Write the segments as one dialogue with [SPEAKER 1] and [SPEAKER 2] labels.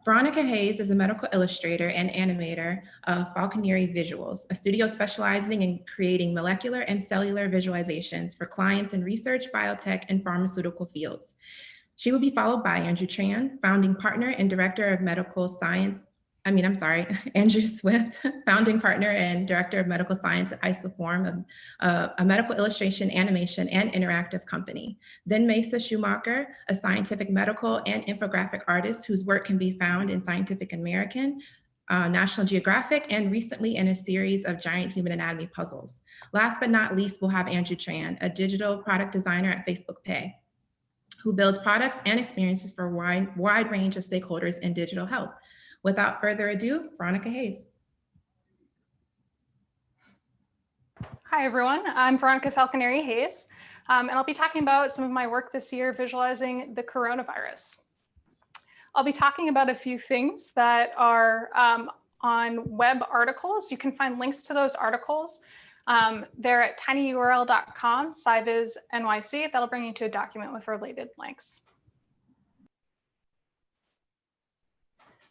[SPEAKER 1] Veronica Hays is a medical illustrator and animator of Falconieri Visuals, a studio specializing in creating molecular and cellular visualizations for clients in research, biotech, and pharmaceutical fields. She will be followed by Andrew Tran, founding partner and director of medical science. Andrew Swift, founding partner and director of medical science at Isoform, a medical illustration, animation, and interactive company. Then Mesa Schumacher, a scientific, medical, and infographic artist whose work can be found in Scientific American, National Geographic, and recently in a series of giant human anatomy puzzles. Last but not least, we'll have Andrew Tran, a digital product designer at Facebook Pay, who builds products and experiences for a wide range of stakeholders in digital health. Without further ado, Veronica Hays.
[SPEAKER 2] Hi, everyone. I'm Veronica Falconieri Hays, and I'll be talking about some of my work this year visualizing the coronavirus. I'll be talking about a few things that are on web articles. You can find links to those articles. They're at tinyurl.com, SciVizNYC. That'll bring you to a document with related links.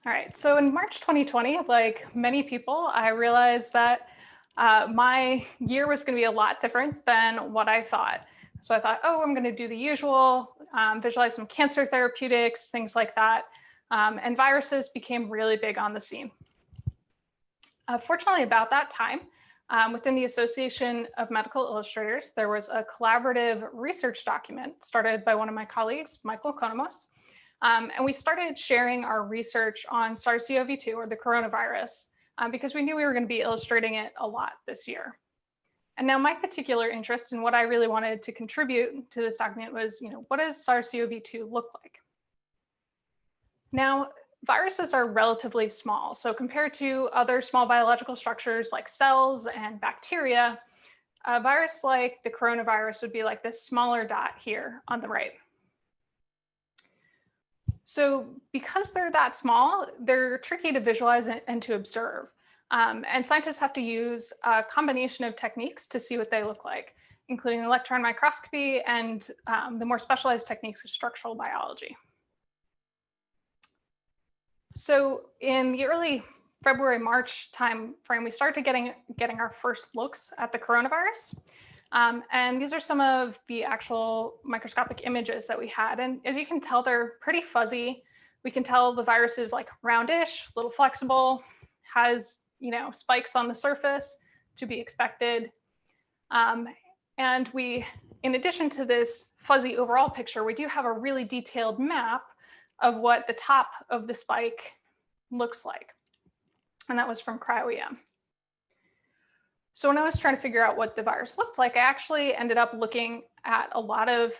[SPEAKER 2] All right, so in March 2020, like many people, I realized that my year was going to be a lot different than what I thought. So I thought, oh, I'm going to do the usual, visualize some cancer therapeutics, things like that. And viruses became really big on the scene. Fortunately, about that time, within the Association of Medical Illustrators, there was a collaborative research document started by one of my colleagues, Michael Konomos. And we started sharing our research on SARS-CoV-2, or the coronavirus, because we knew we were going to be illustrating it a lot this year. And now my particular interest in what I really wanted to contribute to this document was, what does SARS-CoV-2 look like? Now, viruses are relatively small. So compared to other small biological structures like cells and bacteria, a virus like the coronavirus would be like this smaller dot here on the right. So because they're that small, they're tricky to visualize and to observe. And scientists have to use a combination of techniques to see what they look like, including electron microscopy and the more specialized techniques of structural biology. So in the early February, March timeframe, we started getting our first looks at the coronavirus. And these are some of the actual microscopic images that we had. And as you can tell, they're pretty fuzzy. We can tell the virus is like roundish, a little flexible, has spikes on the surface, to be expected. And we, in addition to this fuzzy overall picture, we do have a really detailed map of what the top of the spike looks like. And that was from cryo-EM. So when I was trying to figure out what the virus looked like, I actually ended up looking at a lot of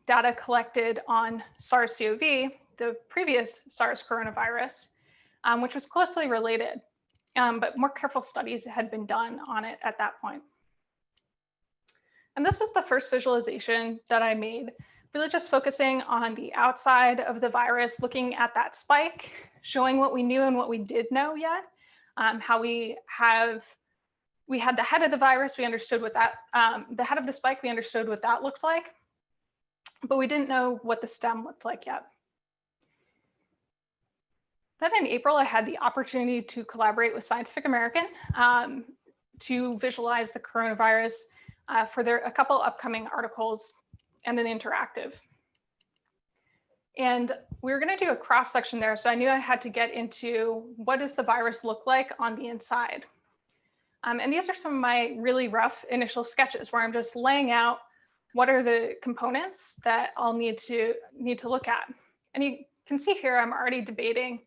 [SPEAKER 2] data collected on SARS-CoV, the previous SARS coronavirus, which was closely related, but more careful studies had been done on it at that point. And this was the first visualization that I made, really just focusing on the outside of the virus, looking at that spike, showing what we knew and what we did know yet, how we had the head of the virus, we understood what that, the head of the spike, we understood what that looked like, but we didn't know what the stem looked like yet. Then in April, I had the opportunity to collaborate with Scientific American to visualize the coronavirus for a couple upcoming articles and an interactive. And we were going to do a cross section there, so I knew I had to get into what does the virus look like on the inside. And these are some of my really rough initial sketches where I'm just laying out what are the components that I'll need to look at. And you can see here, I'm already debating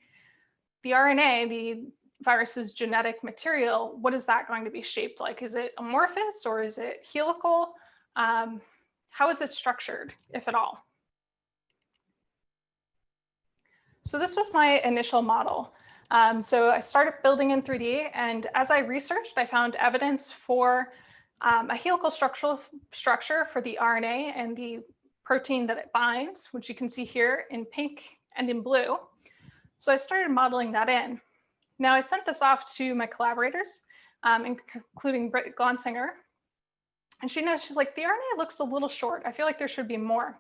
[SPEAKER 2] the RNA, the virus's genetic material. What is that going to be shaped like? Is it amorphous or is it helical? How is it structured, if at all? So this was my initial model. So I started building in 3D, and as I researched, I found evidence for a helical structure for the RNA and the protein that it binds, which you can see here in pink and in blue. So I started modeling that in. Now I sent this off to my collaborators, including Britt Glonsinger, and she's like, the RNA looks a little short. I feel like there should be more.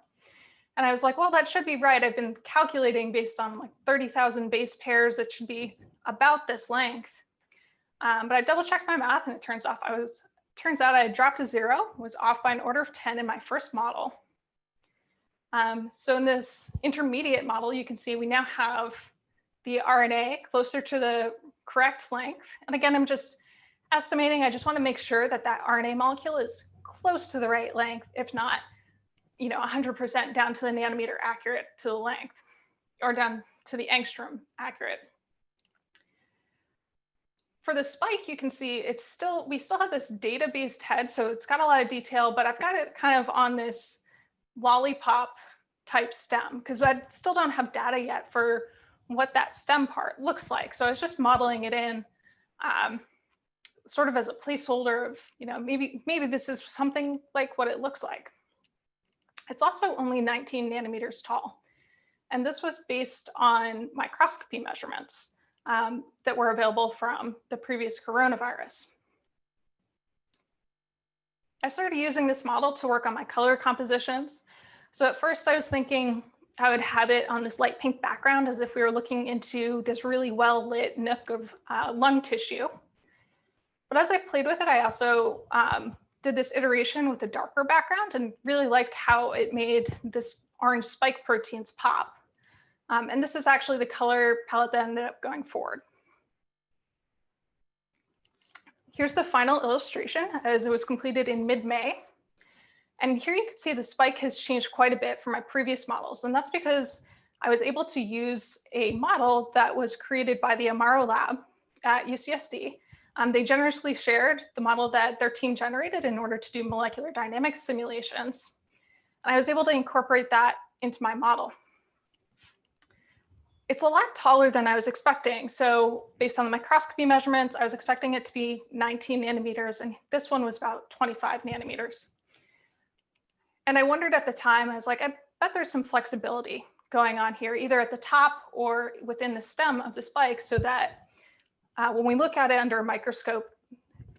[SPEAKER 2] And I was like, well, that should be right. I've been calculating based on like 30,000 base pairs. It should be about this length. But I double checked my math, and it turns out I had dropped a 0, was off by an order of 10 in my first model. So in this intermediate model, you can see we now have the RNA closer to the correct length. And again, I'm just estimating. I just want to make sure that that RNA molecule is close to the right length, if not, 100% down to the nanometer accurate to the length, or down to the angstrom accurate. For the spike, you can see we still have this data-based head, so it's got a lot of detail, but I've got it kind of on this lollipop type stem, because I still don't have data yet for what that stem part looks like. So I was just modeling it in sort of as a placeholder of, maybe this is something like what it looks like. It's also only 19 nanometers tall. And this was based on microscopy measurements that were available from the previous coronavirus. I started using this model to work on my color compositions. So at first I was thinking I would have it on this light pink background as if we were looking into this really well-lit nook of lung tissue. But as I played with it, I also did this iteration with a darker background and really liked how it made this orange spike proteins pop. And this is actually the color palette that ended up going forward. Here's the final illustration as it was completed in mid-May. And here you can see the spike has changed quite a bit from my previous models. And that's because I was able to use a model that was created by the Amaro lab at UCSD. They generously shared the model that their team generated in order to do molecular dynamics simulations. And I was able to incorporate that into my model. It's a lot taller than I was expecting. So based on the microscopy measurements, I was expecting it to be 19 nanometers, and this one was about 25 nanometers. And I wondered at the time, I was like, I bet there's some flexibility going on here, either at the top or within the stem of the spike, so that when we look at it under a microscope,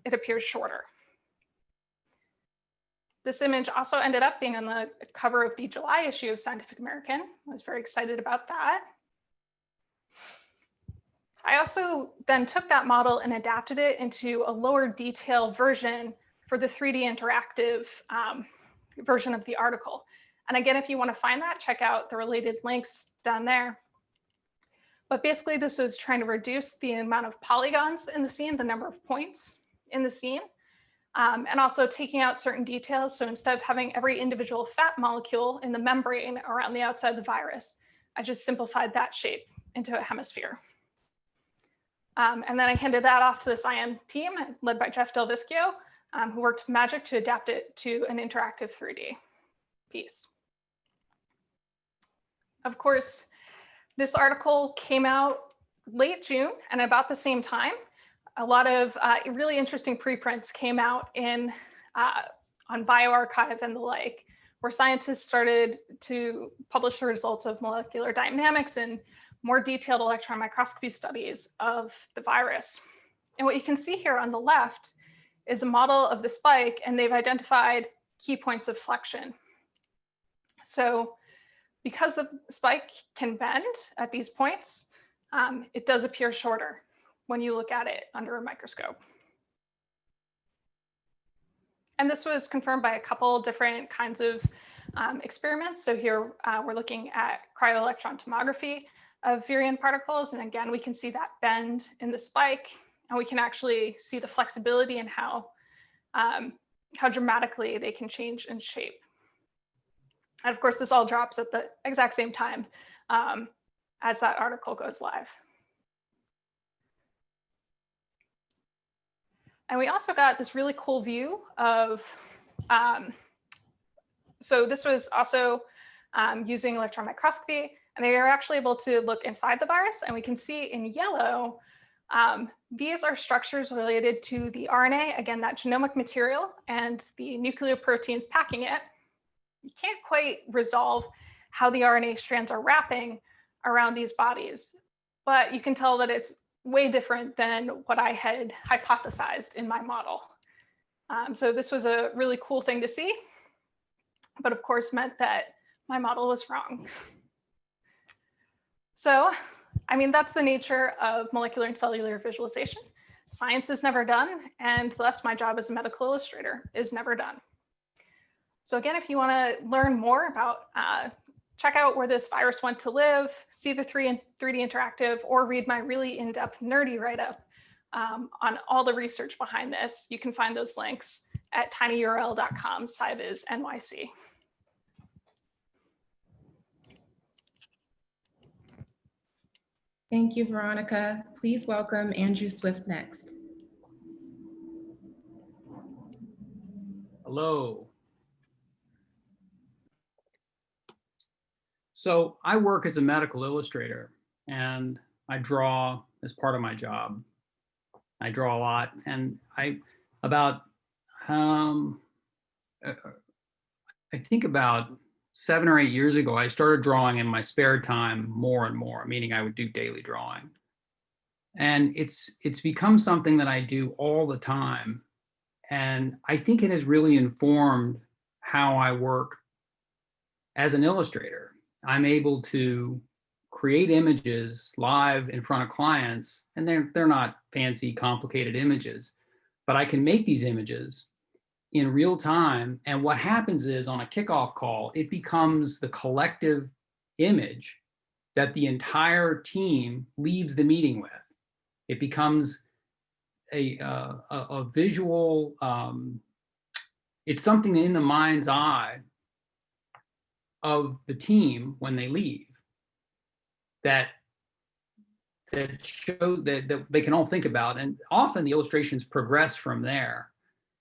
[SPEAKER 2] it appears shorter. This image also ended up being on the cover of the July issue of Scientific American. I was very excited about that. I also then took that model and adapted it into a lower detail version for the 3D interactive version of the article. And again, if you want to find that, check out the related links down there. But basically, this was trying to reduce the amount of polygons in the scene, the number of points in the scene, and also taking out certain details. So instead of having every individual fat molecule in the membrane around the outside of the virus, I just simplified that shape into a hemisphere. And then I handed that off to the SciEm team, led by Jeff Del Vischio, who worked magic to adapt it to an interactive 3D piece. Of course, this article came out late June, and about the same time, a lot of really interesting preprints came out on bioRxiv and the like, where scientists started to publish the results of molecular dynamics and more detailed electron microscopy studies of the virus. And what you can see here on the left is a model of the spike, and they've identified key points of flexion. So because the spike can bend at these points, it does appear shorter when you look at it under a microscope. And this was confirmed by a couple different kinds of experiments. So here we're looking at cryo-electron tomography of virion particles. And again, we can see that bend in the spike, and we can actually see the flexibility and how dramatically they can change in shape. And of course, this all drops at the exact same time as that article goes live. And we also got this really cool view of, so this was also using electron microscopy, and they are actually able to look inside the virus, and we can see in yellow, these are structures related to the RNA, again, that genomic material, and the nucleoproteins packing it. You can't quite resolve how the RNA strands are wrapping around these bodies, but you can tell that it's way different than what I had hypothesized in my model. So this was a really cool thing to see, but of course meant that my model was wrong. So, I mean, that's the nature of molecular and cellular visualization. Science is never done, and thus my job as a medical illustrator is never done. So again, if you want to learn more about, check out where this virus went to live, see the 3D interactive, or read my really in-depth nerdy write-up on all the research behind this, you can find those links at tinyurl.com SciVizNYC.
[SPEAKER 1] Thank you, Veronica. Please welcome Andrew Swift next.
[SPEAKER 3] Hello. So I work as a medical illustrator and I draw as part of my job. I draw a lot, and I think about 7 or 8 years ago, I started drawing in my spare time more and more, meaning I would do daily drawing. And it's become something that I do all the time. And I think it has really informed how I work as an illustrator. I'm able to create images live in front of clients, and they're not fancy, complicated images, but I can make these images in real time. And what happens is on a kickoff call, it becomes the collective image that the entire team leaves the meeting with. It becomes a visual, it's something in the mind's eye of the team when they leave that show that they can all think about. And often the illustrations progress from there.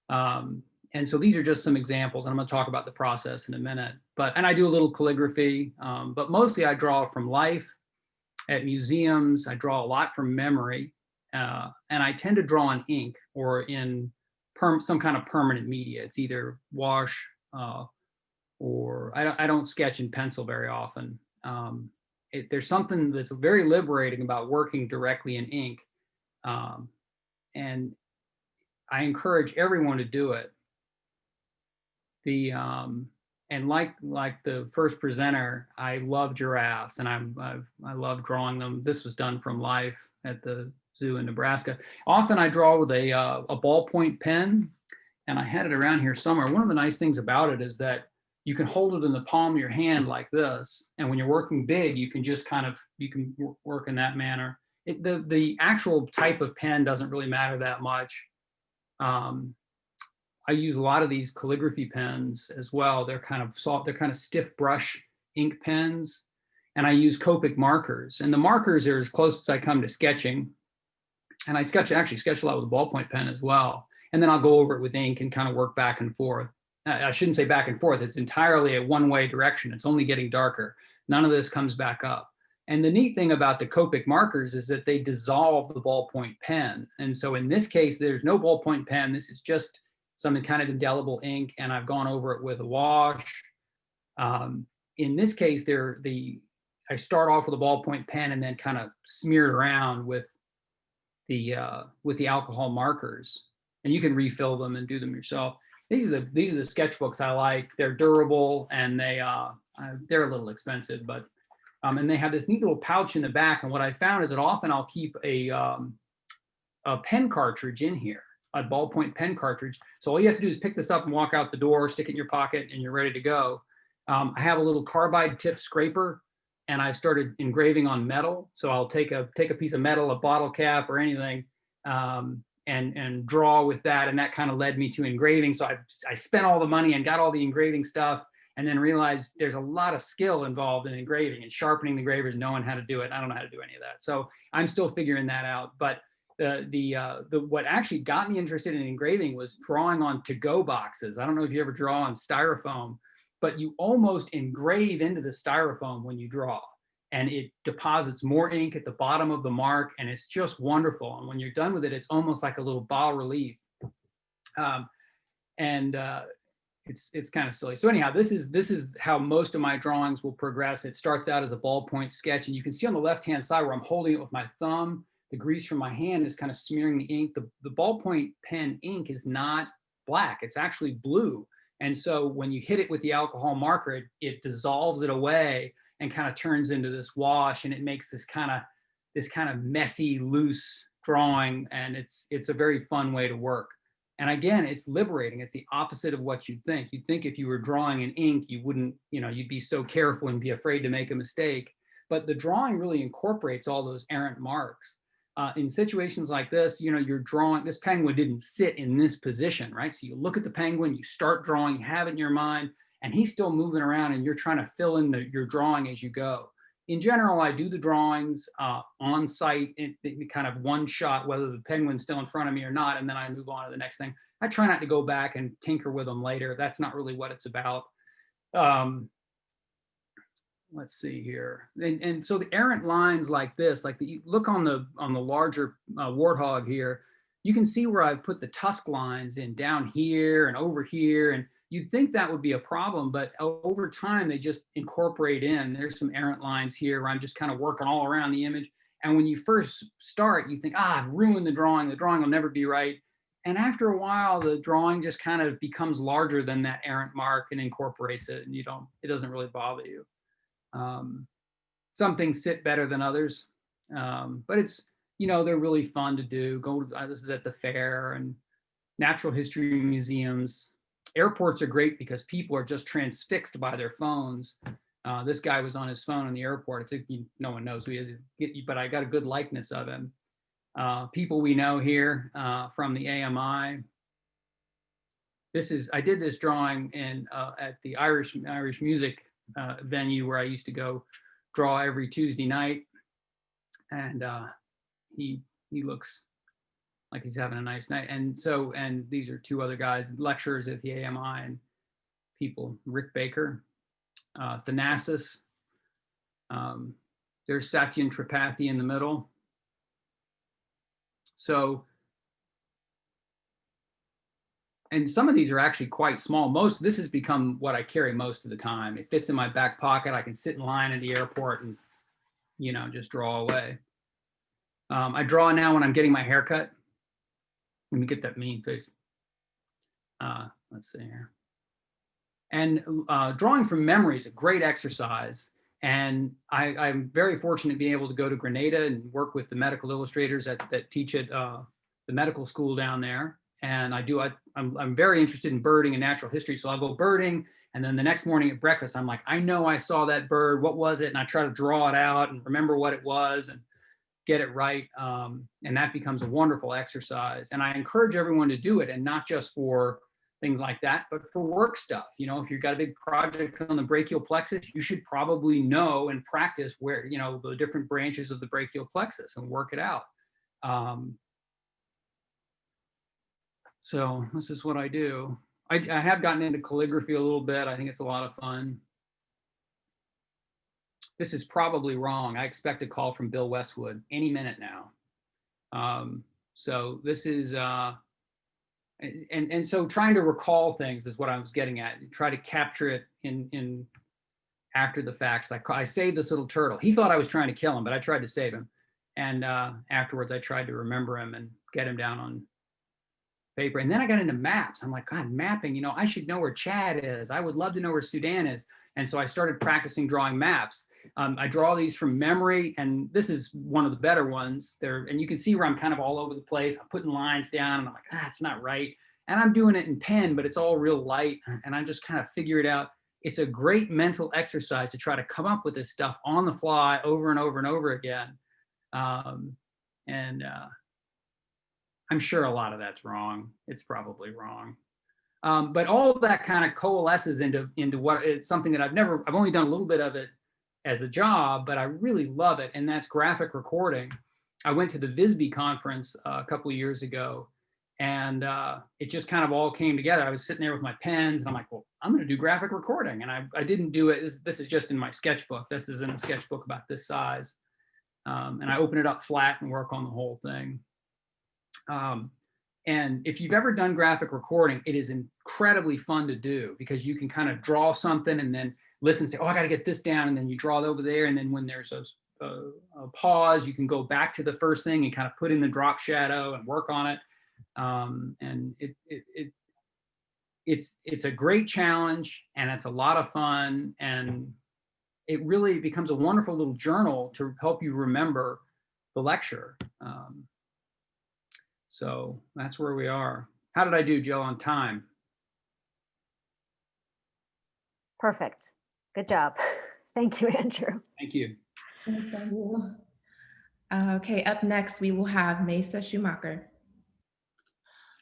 [SPEAKER 3] And so these are just some examples, and I'm going to talk about the process in a minute. And I do a little calligraphy, but mostly I draw from life at museums. I draw a lot from memory, and I tend to draw in ink or in some kind of permanent media. It's either wash or I don't sketch in pencil very often. There's something that's very liberating about working directly in ink, and I encourage everyone to do it. And like the first presenter, I love giraffes, and I love drawing them. This was done from life at the zoo in Nebraska. Often I draw with a ballpoint pen, and I had it around here somewhere. One of the nice things about it is that you can hold it in the palm of your hand like this, and when you're working big, you can just you can work in that manner. The actual type of pen doesn't really matter that much. I use a lot of these calligraphy pens as well. They're kind of soft, they're kind of stiff brush ink pens. And I use Copic markers. And the markers are as close as I come to sketching. And I actually sketch a lot with a ballpoint pen as well. And then I'll go over it with ink and kind of work back and forth. I shouldn't say back and forth. It's entirely a one-way direction. It's only getting darker. None of this comes back up. And the neat thing about the Copic markers is that they dissolve the ballpoint pen. And so in this case, there's no ballpoint pen. This is just some kind of indelible ink, and I've gone over it with a wash. In this case, I start off with a ballpoint pen and then kind of smear it around with the alcohol markers, and you can refill them and do them yourself. These are the sketchbooks I like. They're durable, and they're a little expensive, but and they have this neat little pouch in the back. And what I found is that often I'll keep a pen cartridge in here, a ballpoint pen cartridge. So all you have to do is pick this up and walk out the door, stick it in your pocket, and you're ready to go. I have a little carbide tip scraper, and I started engraving on metal. So I'll take a piece of metal, a bottle cap or anything, and draw with that. And that kind of led me to engraving. So I spent all the money and got all the engraving stuff, and then realized there's a lot of skill involved in engraving and sharpening the engravers, knowing how to do it. I don't know how to do any of that. So I'm still figuring that out. But what actually got me interested in engraving was drawing on to-go boxes. I don't know if you ever draw on styrofoam, but you almost engrave into the styrofoam when you draw, and it deposits more ink at the bottom of the mark, and it's just wonderful. And when you're done with it, it's almost like a little bas relief. It's kind of silly. So anyhow, this is how most of my drawings will progress. It starts out as a ballpoint sketch, and you can see on the left-hand side where I'm holding it with my thumb, the grease from my hand is kind of smearing the ink. The ballpoint pen ink is not black, it's actually blue. And so when you hit it with the alcohol marker, it dissolves it away and kind of turns into this wash, and it makes this kind of messy, loose drawing, and it's a very fun way to work. And again, it's liberating. It's the opposite of what you'd think. You'd think if you were drawing in ink, you wouldn't, you'd be so careful and be afraid to make a mistake. But the drawing really incorporates all those errant marks. In situations like this, you're drawing, this penguin didn't sit in this position, right? So you look at the penguin, you start drawing, you have it in your mind, and he's still moving around, and you're trying to fill in your drawing as you go. In general, I do the drawings on site in kind of one shot, whether the penguin's still in front of me or not, and then I move on to the next thing. I try not to go back and tinker with them later. That's not really what it's about. Let's see here. And so the errant lines like this, look on the larger warthog here, you can see where I've put the tusk lines in down here and over here, and you'd think that would be a problem, but over time they just incorporate in. There's some errant lines here where I'm just kind of working all around the image. And when you first start, you think, I've ruined the drawing will never be right. And after a while, the drawing just kind of becomes larger than that errant mark and incorporates it, and it doesn't really bother you. Some things sit better than others, but it's, they're really fun to do. This is at the fair and natural history museums. Airports are great because people are just transfixed by their phones. This guy was on his phone in the airport. No one knows who he is, but I got a good likeness of him. People we know here from the AMI. I did this drawing at the Irish music venue where I used to go draw every Tuesday night, and he looks like he's having a nice night. And these are two other guys, lecturers at the AMI, and people, Rick Baker, Thanasis, there's Satyan Tripathi in the middle. So, and some of these are actually quite small. This has become what I carry most of the time. It fits in my back pocket. I can sit in line at the airport and, just draw away. I draw now when I'm getting my hair cut. Let me get that mean face. Let's see here. And drawing from memory is a great exercise. And I'm very fortunate to be able to go to Grenada and work with the medical illustrators that teach at the medical school down there. And I'm very interested in birding and natural history. So I'll go birding, and then the next morning at breakfast, I'm like, I know I saw that bird. What was it? And I try to draw it out and remember what it was and get it right. And that becomes a wonderful exercise. And I encourage everyone to do it, and not just for things like that, but for work stuff. If you've got a big project on the brachial plexus, you should probably know and practice where, the different branches of the brachial plexus and work it out. So this is what I do. I have gotten into calligraphy a little bit. I think it's a lot of fun. This is probably wrong. I expect a call from Bill Westwood any minute now. So this is, and so trying to recall things is what I was getting at. Try to capture it in after the facts. I saved this little turtle. He thought I was trying to kill him, but I tried to save him. And afterwards, I tried to remember him and get him down on paper. And then I got into maps. I'm like, God, mapping, I should know where Chad is. I would love to know where Sudan is. And so I started practicing drawing maps. I draw these from memory, and this is one of the better ones there. And you can see where I'm kind of all over the place. I'm putting lines down, and I'm like, it's not right. And I'm doing it in pen, but it's all real light. And I just kind of figure it out. It's a great mental exercise to try to come up with this stuff on the fly over and over and over again. I'm sure a lot of that's wrong. It's probably wrong. But all of that kind of coalesces into what it's something that I've only done a little bit of it as a job, but I really love it. And that's graphic recording. I went to the VISB conference a couple of years ago, and it just kind of all came together. I was sitting there with my pens, and I'm like, well, I'm going to do graphic recording. And I didn't do it. This is just in my sketchbook. This is in a sketchbook about this size. And I open it up flat and work on the whole thing. And if you've ever done graphic recording, it is incredibly fun to do, because you can kind of draw something and then listen and say, oh, I got to get this down. And then you draw it over there. And then when there's a pause, you can go back to the first thing and kind of put in the drop shadow and work on it. And it's a great challenge, and it's a lot of fun, and it really becomes a wonderful little journal to help you remember the lecture. So that's where we are. How did I do, Jill, on time?
[SPEAKER 4] Perfect. Good job. Thank you, Andrew.
[SPEAKER 3] Thank you.
[SPEAKER 1] Thank you. Okay, up next, we will have Mesa Schumacher.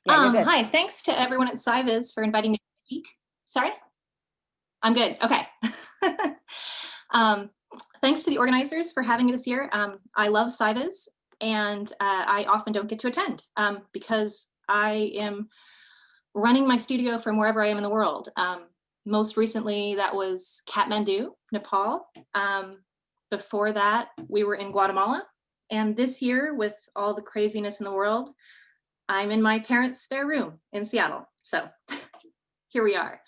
[SPEAKER 4] Yeah, you're good.
[SPEAKER 5] Hi, thanks to everyone at SciViz for inviting me to speak. Sorry? I'm good, okay. Thanks to the organizers for having me this year. I love SciViz, and I often don't get to attend because I am running my studio from wherever I am in the world. Most recently, that was Kathmandu, Nepal. Before that, we were in Guatemala. And this year, with all the craziness in the world, I'm in my parents' spare room in Seattle. So here we are.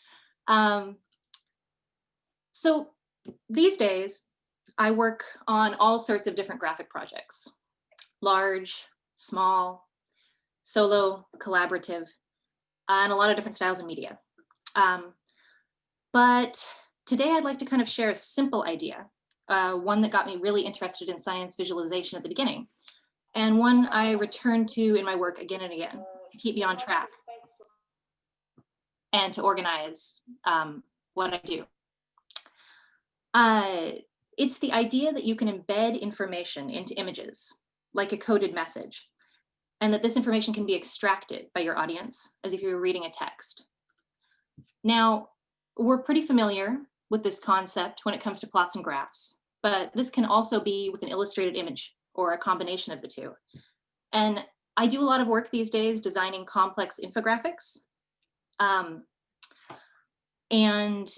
[SPEAKER 5] So these days, I work on all sorts of different graphic projects: large, small, solo, collaborative, and a lot of different styles of media. But today I'd like to kind of share a simple idea, one that got me really interested in science visualization at the beginning, and one I return to in my work again and again to keep me on track and to organize what I do. It's the idea that you can embed information into images, like a coded message, and that this information can be extracted by your audience as if you were reading a text. Now, we're pretty familiar with this concept when it comes to plots and graphs, but this can also be with an illustrated image or a combination of the two. And I do a lot of work these days designing complex infographics. And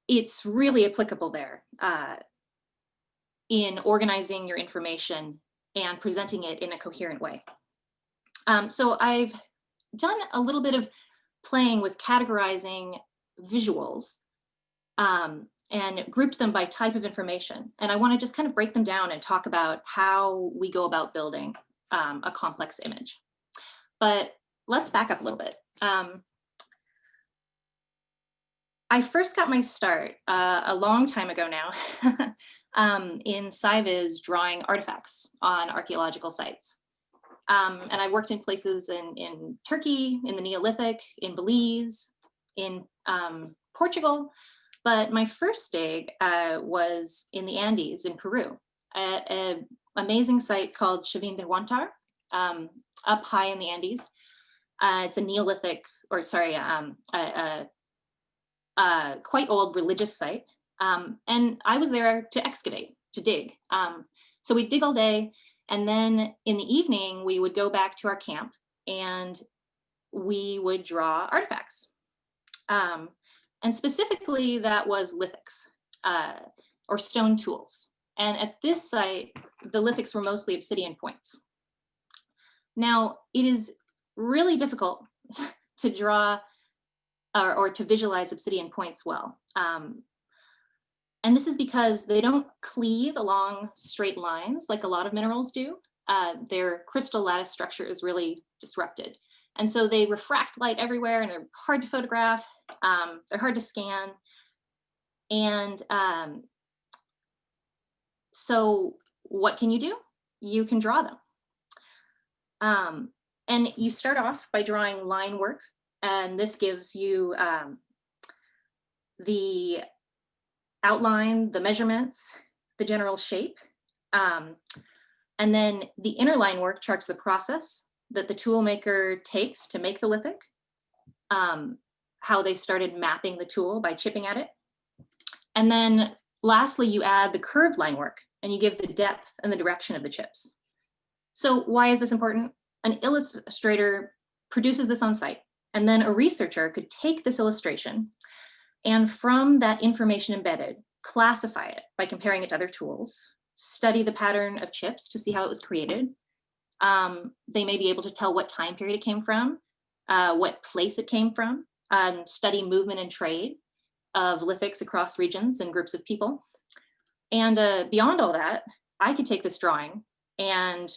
[SPEAKER 5] it's really applicable there in organizing your information and presenting it in a coherent way. So I've done a little bit of playing with categorizing visuals and grouped them by type of information. And I want to just kind of break them down and talk about how we go about building a complex image. But let's back up a little bit. I first got my start a long time ago now in SciViz drawing artifacts on archaeological sites. And I worked in places in Turkey, in the Neolithic, in Belize, in Portugal. But my first dig was in the Andes in Peru, at an amazing site called SciVizNYC, up high in the Andes. It's a Neolithic, or sorry, quite old religious site. And I was there to excavate, to dig. So we'd dig all day. And then in the evening, we would go back to our camp and we would draw artifacts. And specifically, that was lithics or stone tools. And at this site, the lithics were mostly obsidian points. Now, it is really difficult to draw or to visualize obsidian points well. And this is because they don't cleave along straight lines like a lot of minerals do. Their crystal lattice structure is really disrupted. And so they refract light everywhere and they're hard to photograph. They're hard to scan. And so what can you do? You can draw them. And you start off by drawing line work. And this gives you the outline, the measurements, the general shape. And then the inner line work charts the process that the tool maker takes to make the lithic, how they started mapping the tool by chipping at it. And then lastly, you add the curved line work and you give the depth and the direction of the chips. So why is this important? An illustrator produces this on site, and then a researcher could take this illustration and from that information embedded, classify it by comparing it to other tools, study the pattern of chips to see how it was created. They may be able to tell what time period it came from, what place it came from, study movement and trade of lithics across regions and groups of people. And beyond all that, I could take this drawing and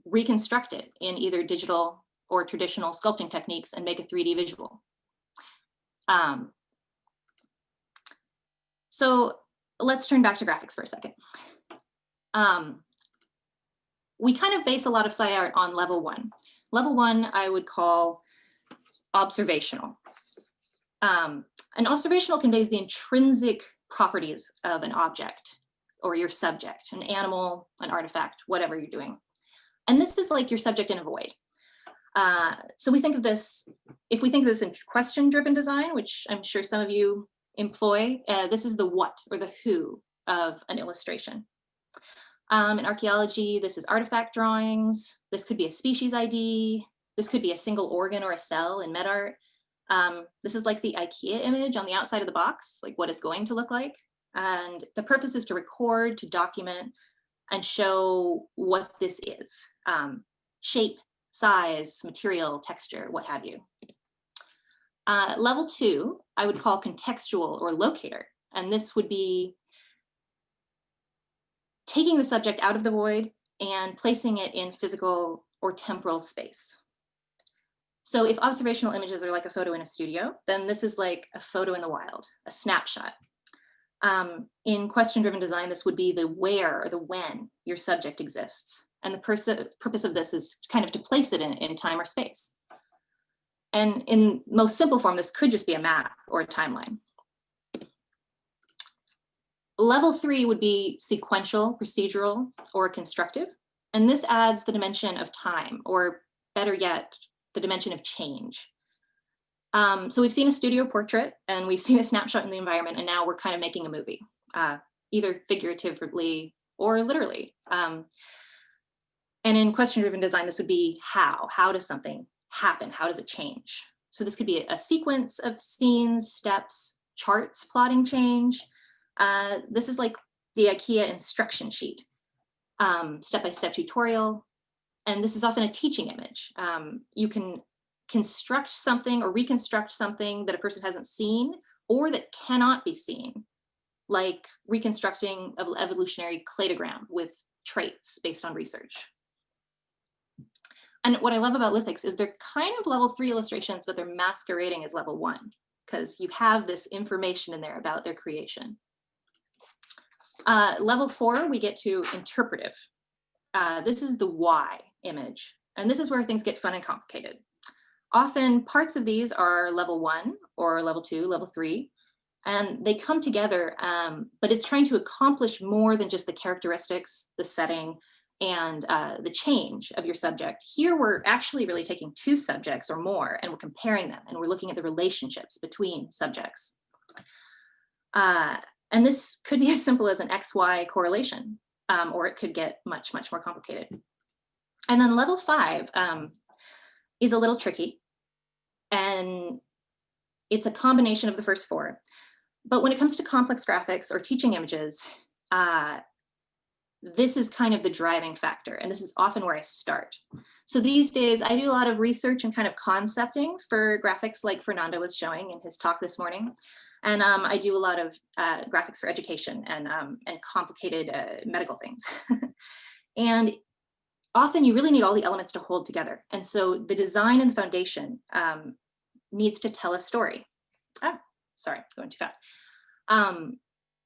[SPEAKER 5] reconstruct it in either digital or traditional sculpting techniques and make a 3D visual. So let's turn back to graphics for a second. We kind of base a lot of sci art on level 1. Level 1 I would call observational. An observational conveys the intrinsic properties of an object or your subject, an animal, an artifact, whatever you're doing. And this is like your subject in a void. So we think of this, if we think of this in question-driven design, which I'm sure some of you employ, this is the what or the who of an illustration. In archaeology, this is artifact drawings. This could be a species ID. This could be a single organ or a cell in medart. This is like the IKEA image on the outside of the box, like what it's going to look like. And the purpose is to record, to document, and show what this is. Shape, size, material, texture, what have you. Level 2, I would call contextual or locator. And this would be taking the subject out of the void and placing it in physical or temporal space. So if observational images are like a photo in a studio, then this is like a photo in the wild, a snapshot. In question-driven design, this would be the where or the when your subject exists. And the purpose of this is kind of to place it in time or space. And in most simple form, this could just be a map or a timeline. Level 3 would be sequential, procedural, or constructive. And this adds the dimension of time, or better yet, the dimension of change. So we've seen a studio portrait and we've seen a snapshot in the environment, and now we're kind of making a movie, either figuratively or literally. And in question-driven design, this would be how. How does something happen? How does it change? So this could be a sequence of scenes, steps, charts, plotting change. This is like the IKEA instruction sheet, step-by-step tutorial. And this is often a teaching image. You can construct something or reconstruct something that a person hasn't seen or that cannot be seen, like reconstructing an evolutionary cladogram with traits based on research. And what I love about lithics is they're kind of level 3 illustrations, but they're masquerading as level 1 because you have this information in there about their creation. Level 4, we get to interpretive. This is the why image, and this is where things get fun and complicated. Often parts of these are level 1 or level 2, level 3, and they come together, but it's trying to accomplish more than just the characteristics, the setting, and the change of your subject. Here we're actually really taking 2 subjects or more, and we're comparing them, and we're looking at the relationships between subjects. And this could be as simple as an XY correlation, or it could get much, much more complicated. And then level 5 is a little tricky, and it's a combination of the first 4. But when it comes to complex graphics or teaching images, this is kind of the driving factor, and this is often where I start. So these days, I do a lot of research and kind of concepting for graphics like Fernando was showing in his talk this morning. And I do a lot of graphics for education and complicated medical things. And often you really need all the elements to hold together. And so the design and the foundation needs to tell a story. Sorry, going too fast.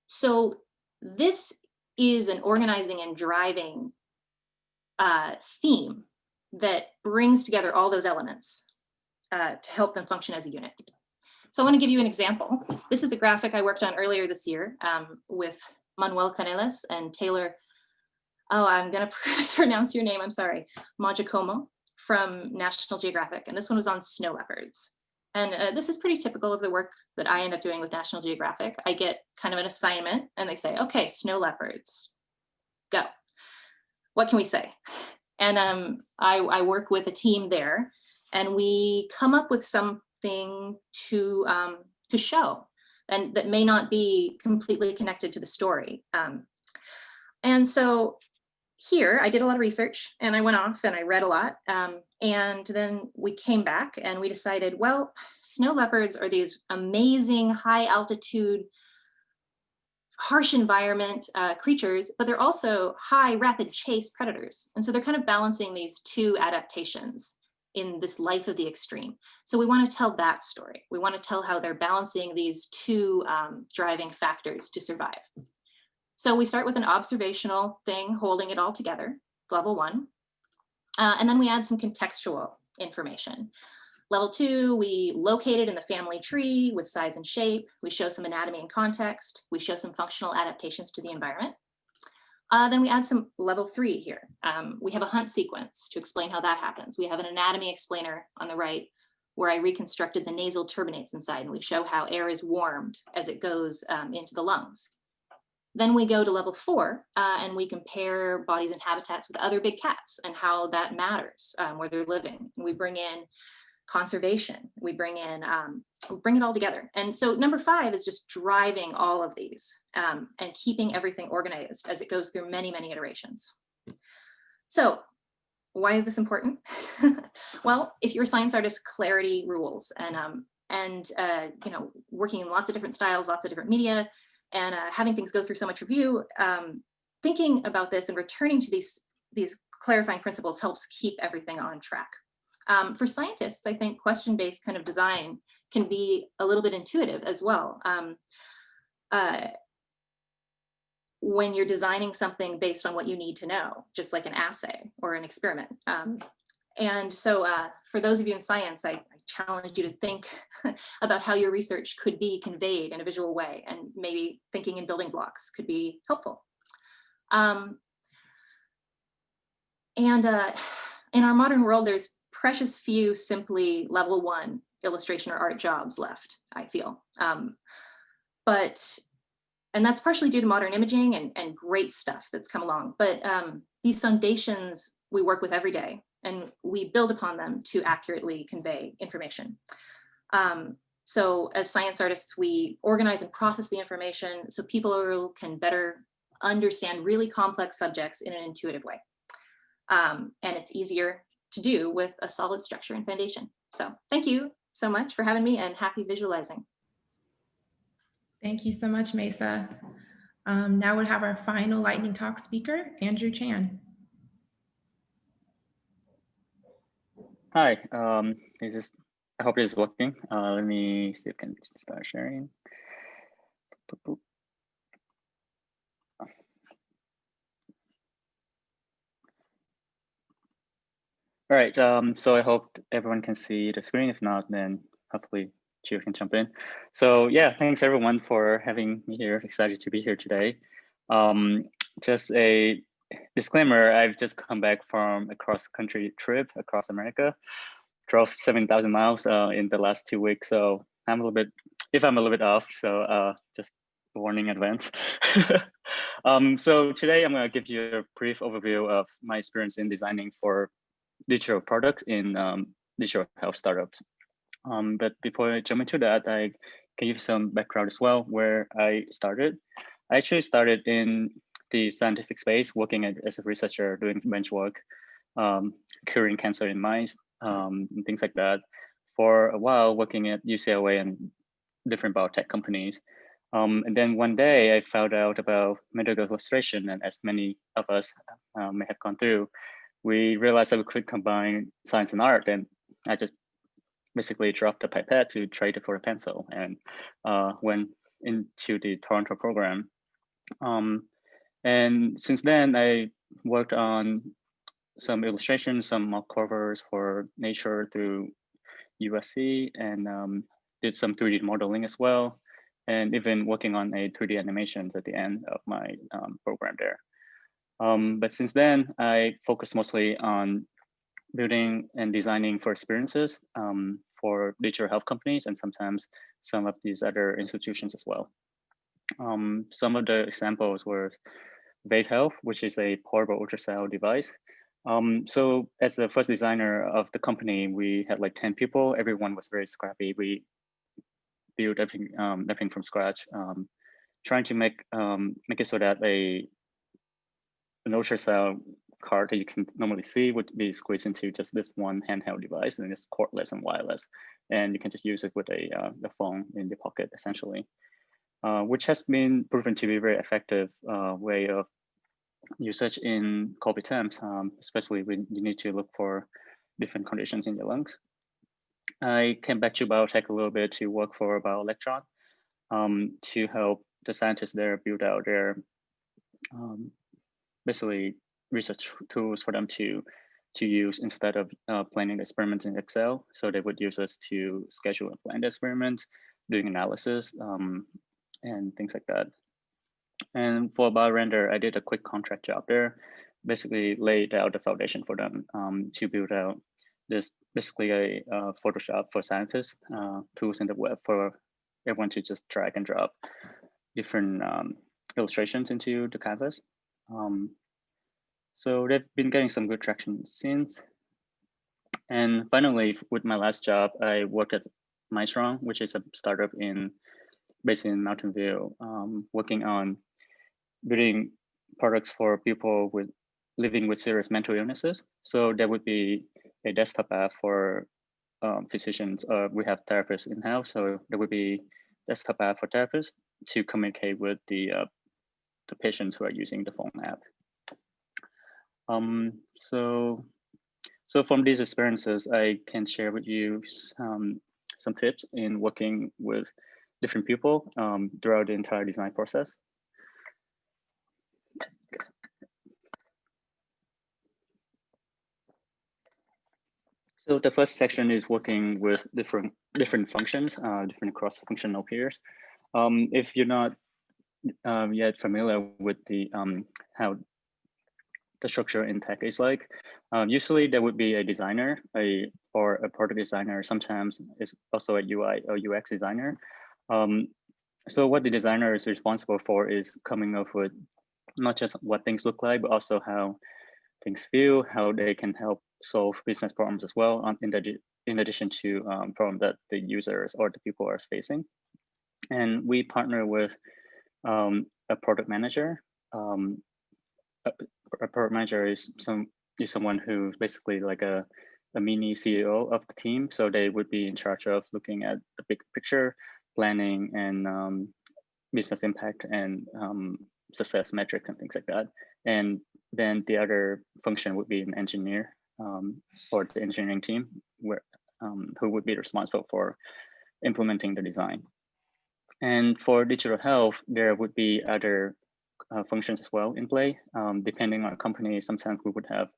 [SPEAKER 5] So this is an organizing and driving theme that brings together all those elements to help them function as a unit. So I want to give you an example. This is a graphic I worked on earlier this year with Manuel Canelas and Taylor, I'm going to pronounce your name, I'm sorry, Majicomo from National Geographic. And this one was on snow leopards. And this is pretty typical of the work that I end up doing with National Geographic. I get kind of an assignment and they say, okay, snow leopards, go. What can we say? And I work with a team there and we come up with something to show and that may not be completely connected to the story. And so here I did a lot of research and I went off and I read a lot. And then we came back and we decided, well, snow leopards are these amazing high altitude, harsh environment creatures, but they're also high rapid chase predators. And so they're kind of balancing these 2 adaptations. in this life of the extreme. So we want to tell that story. We want to tell how they're balancing these two driving factors to survive. So we start with an observational thing, holding it all together, level 1. And then we add some contextual information. Level 2, we locate it in the family tree with size and shape. We show some anatomy and context. We show some functional adaptations to the environment. Then we add some level 3 here. We have a hunt sequence to explain how that happens. We have an anatomy explainer on the right where I reconstructed the nasal turbinates inside, and we show how air is warmed as it goes into the lungs. Then we go to level 4 and we compare bodies and habitats with other big cats and how that matters where they're living. And we bring in conservation, we bring it all together. And so number 5 is just driving all of these and keeping everything organized as it goes through many, many iterations. So why is this important? Well, if you're a science artist, clarity rules, and you know, working in lots of different styles, lots of different media, and having things go through so much review, thinking about this and returning to these clarifying principles helps keep everything on track. For scientists, I think question-based kind of design can be a little bit intuitive as well. When you're designing something based on what you need to know, just like an assay or an experiment. And so for those of you in science, I challenge you to think about how your research could be conveyed in a visual way, and maybe thinking in building blocks could be helpful. And in our modern world, there's precious few simply level 1 illustration or art jobs left, I feel. And that's partially due to modern imaging and great stuff that's come along. But these foundations we work with every day, and we build upon them to accurately convey information. So as science artists, we organize and process the information so people can better understand really complex subjects in an intuitive way. And it's easier to do with a solid structure and foundation. So thank you so much for having me, and happy visualizing.
[SPEAKER 1] Thank you so much, Mesa. Now we'll have our final lightning talk speaker, Andrew Chan.
[SPEAKER 6] Hi, I hope this is working. Let me see if I can start sharing. Boop, boop. All right, so I hope everyone can see the screen. If not, then hopefully Gio can jump in. So yeah, thanks everyone for having me here. Excited to be here today. Just a disclaimer, I've just come back from a cross-country trip across America. Drove 7,000 miles in the last 2 weeks. So I'm a little bit off, so just a warning in advance. So today I'm gonna give you a brief overview of my experience in designing for digital products in digital health startups. But before I jump into that, I can give some background as well, where I started. I actually started in the scientific space, working as a researcher, doing bench work, curing cancer in mice, and things like that. For a while, working at UCLA and different biotech companies. And then one day I found out about medical illustration, and as many of us may have gone through, we realized that we could combine science and art, and I just basically dropped the pipette to trade it for a pencil and went into the Toronto program. And since then, I worked on some illustrations, some mock covers for Nature through USC, and did some 3D modeling as well, and even working on a 3D animation at the end of my program there. But since then, I focused mostly on building and designing for experiences for digital health companies, and sometimes some of these other institutions as well. Some of the examples were Vape Health, which is a portable ultrasound device. So as the first designer of the company, we had like 10 people. Everyone was very scrappy. We built everything from scratch, trying to make it so that an ultrasound card that you can normally see would be squeezed into just this one handheld device, and it's cordless and wireless, and you can just use it with a phone in the pocket, essentially, which has been proven to be a very effective way of usage in COVID times, especially when you need to look for different conditions in the lungs. I came back to biotech a little bit to work for BioElectron to help the scientists there build out their basically research tools for them to use instead of planning experiments in Excel. So they would use us to schedule and plan the experiment, doing analysis, and things like that. And for BioRender, I did a quick contract job there, basically laid out the foundation for them to build out this basically a Photoshop for scientists, tools in the web for everyone to just drag and drop different illustrations into the canvas. So they've been getting some good traction since. And finally, with my last job, I worked at MyStrong, which is a startup based in Mountain View, working on building products for people living with serious mental illnesses. So there would be a desktop app for physicians. We have therapists in-house, so there would be desktop app for therapists to communicate with the patients who are using the phone app. So from these experiences, I can share with you some tips in working with different people throughout the entire design process. So the first section is working with different functions, different cross-functional peers. If you're not yet familiar with the how the structure in tech is like, usually there would be a designer, or a product designer. Sometimes it's also a UI or UX designer. So what the designer is responsible for is coming up with not just what things look like, but also how things feel, how they can help solve business problems as well, in addition to problems that the users or the people are facing. And we partner with a product manager. A product manager is someone who's basically like a mini CEO of the team. So they would be in charge of looking at the big picture, planning, and business impact, and success metrics and things like that. And then the other function would be an engineer, or the engineering team, who would be responsible for implementing the design. And for digital health, there would be other functions as well in play. Depending on a company, sometimes we would have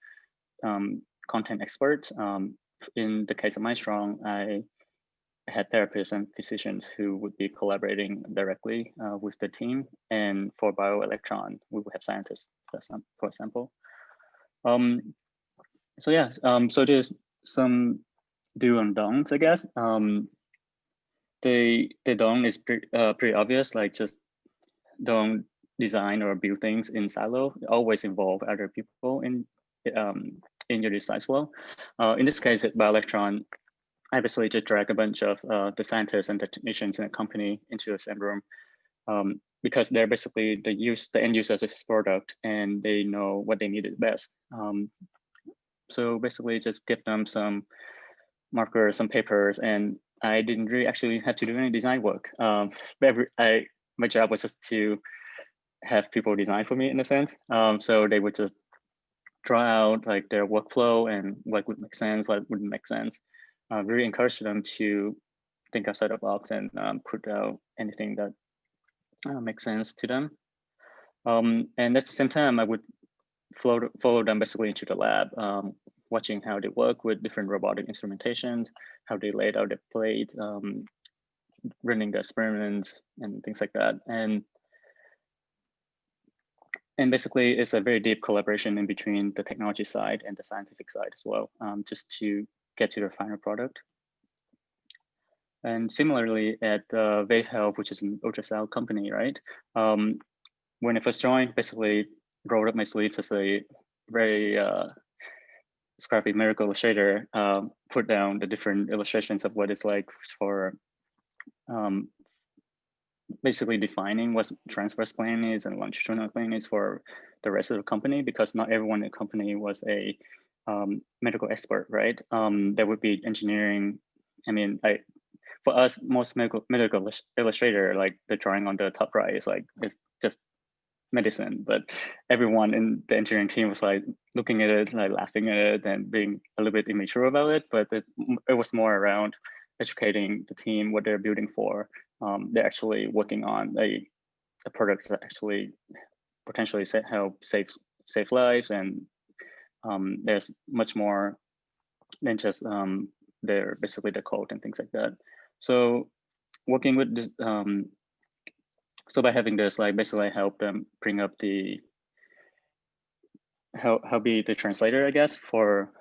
[SPEAKER 6] content experts. In the case of MyStrong, I had therapists and physicians who would be collaborating directly with the team. And for BioElectron, we would have scientists, for example. So yeah, so there's some do and don'ts, I guess. The don't is pretty obvious, like just don't design or build things in silo. Always involve other people in your design flow. In this case, at BioElectron, I basically just drag a bunch of the scientists and the technicians in a company into the same room, because they're basically the end users of this product, and they know what they needed best. So basically just give them some markers, some papers, and I didn't really actually have to do any design work. My job was just to have people design for me, in a sense. So they would just draw out like their workflow and what would make sense, what wouldn't make sense. Really encourage them to think outside the box and put out anything that makes sense to them. And at the same time, I would follow them basically into the lab, watching how they work with different robotic instrumentations, how they laid out the plate, running the experiments and things like that. And basically, it's a very deep collaboration in between the technology side and the scientific side as well, just to get to the final product. And similarly at Vay Health, which is an ultrasound company, right? When I first joined, basically rolled up my sleeves as a very scrappy miracle illustrator, put down the different illustrations of what it's like for basically defining what transverse plane is and longitudinal plane is for the rest of the company, because not everyone in the company was a medical expert, right? There would be engineering. I mean, for us, most medical illustrator, like the drawing on the top right is like, it's just medicine, but everyone in the engineering team was like looking at it, like laughing at it and being a little bit immature about it. But it was more around educating the team what they're building for. They're actually working on a product that actually potentially help save lives, and there's much more than just their basically the code and things like that. So working with this, so by having this, like basically help them bring up the help be the translator, I guess, for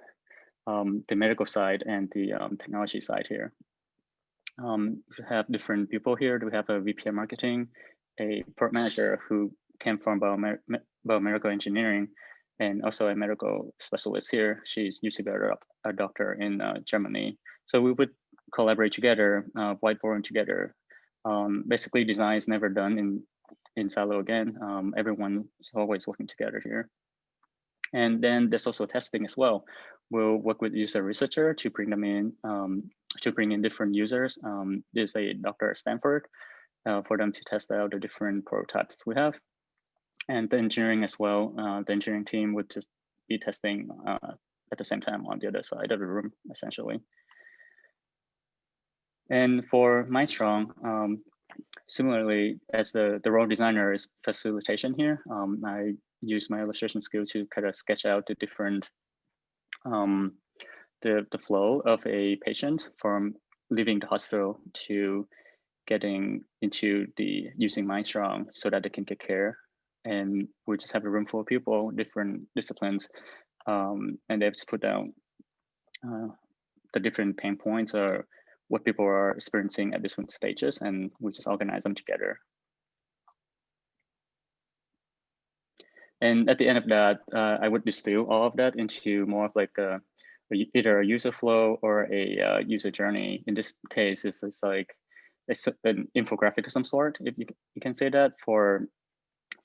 [SPEAKER 6] the medical side and the technology side here. We have different people here. We have a VP of marketing, a product manager who came from biomedical engineering, and also a medical specialist here. She's used to be a doctor in Germany. So we would collaborate together, whiteboarding together. Basically, design is never done in silo again. Everyone's always working together here. And then there's also testing as well. We'll work with user researcher to bring them in, to bring in different users. There's a doctor at Stanford for them to test out the different prototypes we have. And the engineering as well, the engineering team would just be testing at the same time on the other side of the room, essentially. And for MindStrong, similarly, as the role designer is facilitation here, I use my illustration skill to kind of sketch out the different, the flow of a patient from leaving the hospital to getting into the using MindStrong so that they can get care. And we just have a room full of people, different disciplines, and they have to put down the different pain points or what people are experiencing at different stages, and we just organize them together. And at the end of that, I would distill all of that into more of like either a user flow or a user journey. In this case, it's like an infographic of some sort, if you can say that, for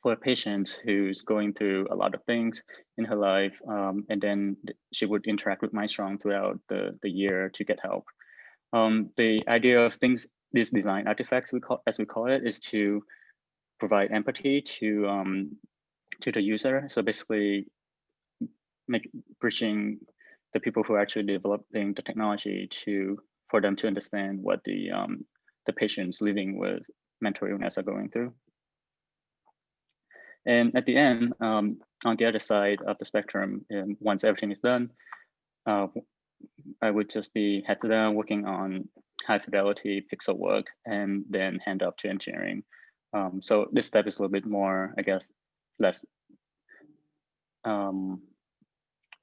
[SPEAKER 6] a patient who's going through a lot of things in her life, and then she would interact with MindStrong throughout the year to get help. The idea of these design artifacts, as we call it, is to provide empathy to the user. So basically, bridging the people who are actually developing the technology for them to understand what the patients living with mental illness are going through. And at the end, on the other side of the spectrum, and once everything is done, I would just be heads down working on high fidelity pixel work and then hand off to engineering. So this step is a little bit more, I guess, less, I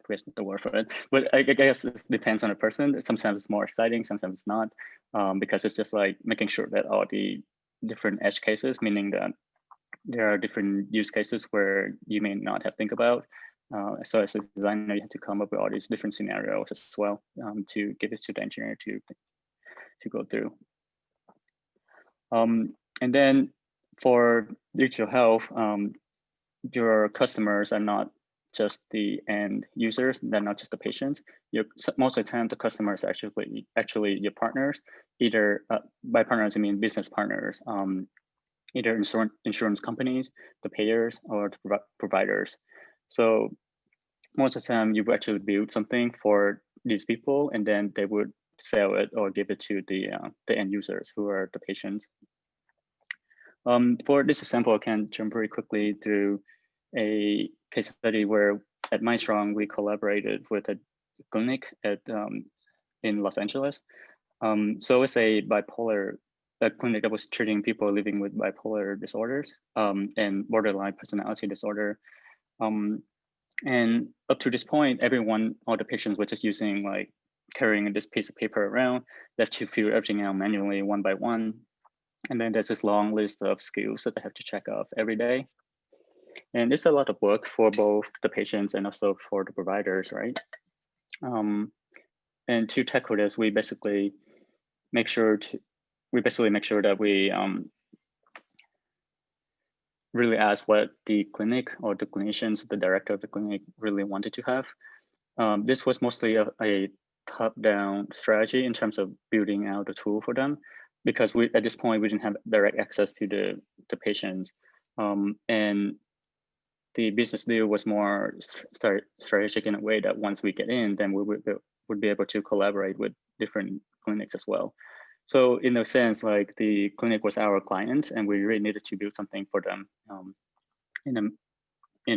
[SPEAKER 6] forget the word for it, but I guess it depends on the person. Sometimes it's more exciting, sometimes it's not, because it's just like making sure that all the different edge cases, meaning that there are different use cases where you may not have think about. So as a designer, you have to come up with all these different scenarios as well to give it to the engineer to go through. And then for digital health, your customers are not just the end users, they're not just the patients. Most of the time, the customers are actually your partners. Either by partners, I mean business partners, either insurance companies, the payers, or the providers. So most of the time, you would actually build something for these people, and then they would sell it or give it to the end users, who are the patients. For this example, I can jump very quickly through a case study where at MindStrong, we collaborated with a clinic in Los Angeles. So it's a clinic that was treating people living with bipolar disorders and borderline personality disorder. And up to this point, all the patients were just using like carrying this piece of paper around. They have to fill everything out manually one by one. And then there's this long list of skills that they have to check off every day. And it's a lot of work for both the patients and also for the providers, right? And to tackle this, we basically make sure that we really ask what the clinic or the clinicians, the director of the clinic, really wanted to have. This was mostly a top-down strategy in terms of building out a tool for them, because at this point we didn't have direct access to the patients. And the business deal was more strategic in a way that once we get in, then we would be able to collaborate with different clinics as well. So in a sense, like the clinic was our client, and we really needed to build something for them in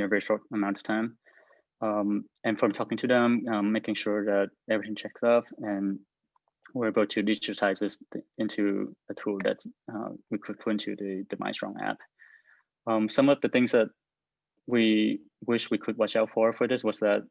[SPEAKER 6] a very short amount of time. And from talking to them, making sure that everything checks off, and we're able to digitize this into a tool that we could put into the MyStrong app. Some of the things that we wish we could watch out for this was that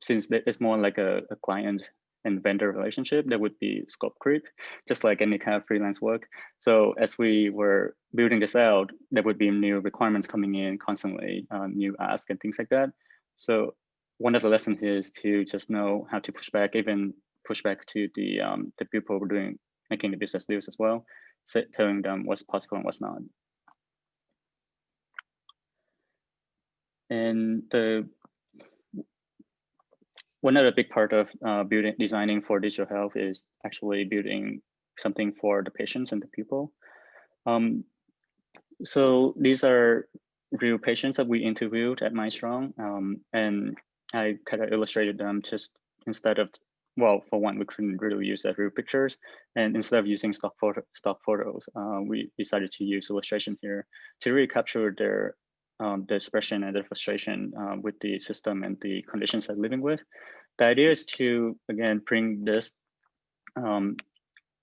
[SPEAKER 6] since it's more like a client and vendor relationship, there would be scope creep, just like any kind of freelance work. So as we were building this out, there would be new requirements coming in constantly, new asks and things like that. So one of the lessons is to just know how to push back, even push back to the people who are making the business deals as well, telling them what's possible and what's not. And one other big part of designing for digital health is actually building something for the patients and the people. So these are real patients that we interviewed at MyStrong, and I kind of illustrated them just instead of, well, for one, we couldn't really use the real pictures, and instead of using stock photos, we decided to use illustration here to really capture their the expression and the frustration with the system and the conditions they're living with. The idea is to, again, bring this,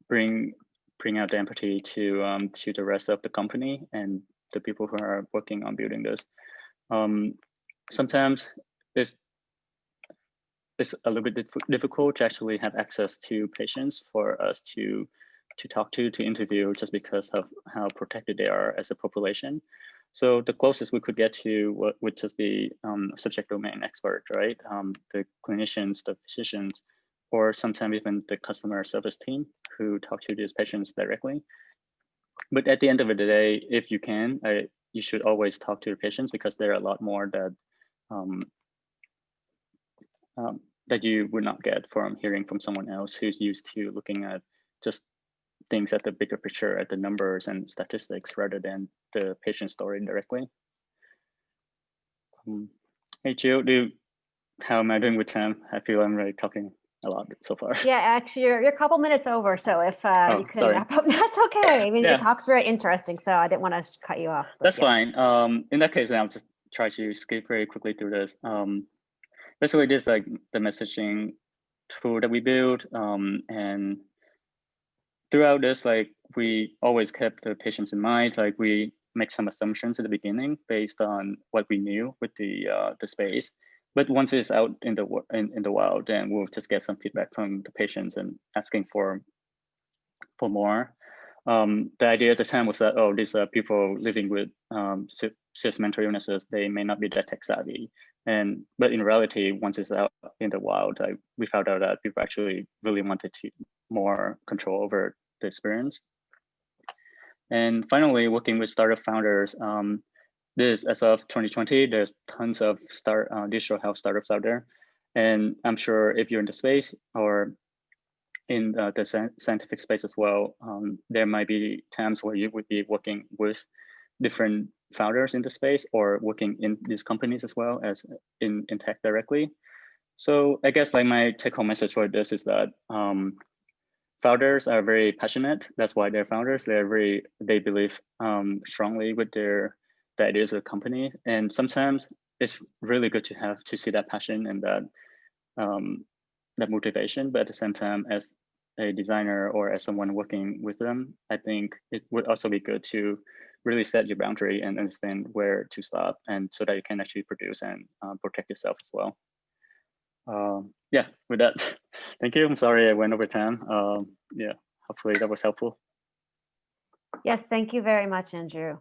[SPEAKER 6] bring out the empathy to the rest of the company and the people who are working on building this. Sometimes it's a little bit difficult to actually have access to patients for us to talk to interview, just because of how protected they are as a population. So the closest we could get to would just be subject domain expert, right? The clinicians, the physicians, or sometimes even the customer service team who talk to these patients directly. But at the end of the day, if you can, you should always talk to the patients, because there are a lot more that that you would not get from hearing from someone else who's used to looking at just things at the bigger picture, at the numbers and statistics, rather than the patient story directly. Hey, Jill, how am I doing with time? I feel I'm really talking a lot so far.
[SPEAKER 4] Yeah, actually, you're a couple minutes over. So if you could wrap up, that's okay. I mean, the talk's very interesting, so I didn't want to cut you off.
[SPEAKER 6] That's fine. In that case, I'll just try to skip very quickly through this. Basically, this is like the messaging tool that we built, and throughout this, like, we always kept the patients in mind. Like, we make some assumptions at the beginning based on what we knew with the space. But once it's out in the wild, then we'll just get some feedback from the patients and asking for more. The idea at the time was that, oh, these are people living with serious mental illnesses. They may not be that tech savvy. But in reality, once it's out in the wild, we found out that people actually really wanted more control over the experience. And finally, working with startup founders. As of 2020, there's tons of digital health startups out there. And I'm sure if you're in the space or in the scientific space as well, there might be times where you would be working with different founders in the space, or working in these companies as well as in tech directly. So I guess like my take-home message for this is that founders are very passionate. That's why they're founders. They believe strongly with the ideas of the company. And sometimes it's really good to see that passion and that motivation. But at the same time, as a designer or as someone working with them, I think it would also be good to really set your boundary and understand where to stop, and so that you can actually produce and protect yourself as well. Yeah, with that, thank you. I'm sorry I went over time. Yeah, hopefully that was helpful.
[SPEAKER 4] Yes, thank you very much, Andrew.